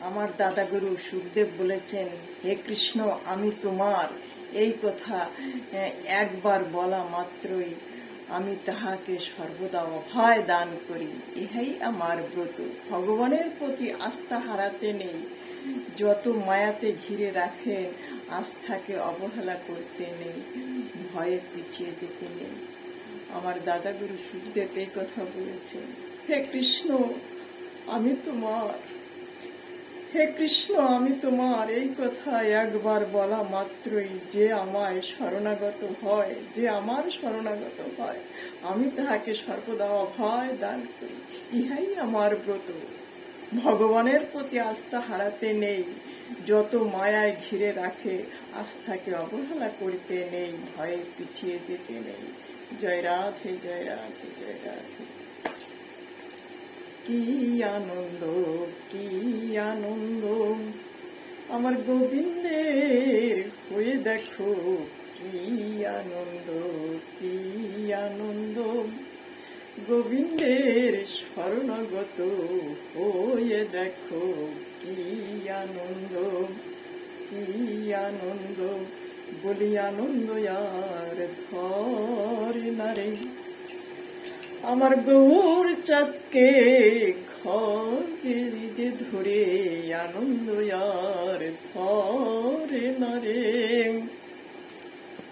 আমার দাদাগুরু সুখদেব বলেছেন, হে কৃষ্ণ আমি তোমার, এই কথা একবার বলা মাত্রই আমি তাহাকে সর্বদা অভয় দান করি। ইহাই আমার ব্রত। ভগবানের প্রতি আস্থা হারাতে নেই। যত মায়াতে ঘিরে রাখেন, আস্থাকে অবহেলা করতে নেই, ভয়ে পিছিয়ে যেতে নেই। আমার দাদাগুরু সুখদেব এই কথা বলেছেন, হে কৃষ্ণ আমি তোমার, হে কৃষ্ণ আমি তোমার, এই কথা একবার বলা মাত্রই যে আমায় শরণাগত হয়, যে আমার শরণাগত হয়, আমি তাহাকে সর্বদা অভয় দান করি। ইহাই আমার ব্রত। ভগবানের প্রতি আস্থা হারাতে নেই, যত মায়ায় ঘিরে রাখে আস্থাকে অবহেলা করতে নেই, ভয়ে পিছিয়ে যেতে নেই। জয় রাধে, জয় রাধে, জয় রাধে। কি আনন্দ, কি আনন্দ আমার গোবিন্দের হয়ে দেখো, কি আনন্দ, কি আনন্দ গোবিন্দের শরণাগত হয়ে দেখো, কি আনন্দ, কি আনন্দ বলি আনন্দ আর ধরে না রে। আমার গৌর চাঁদকে ঘরে ধরে আনন্দ আর ধরে না রে।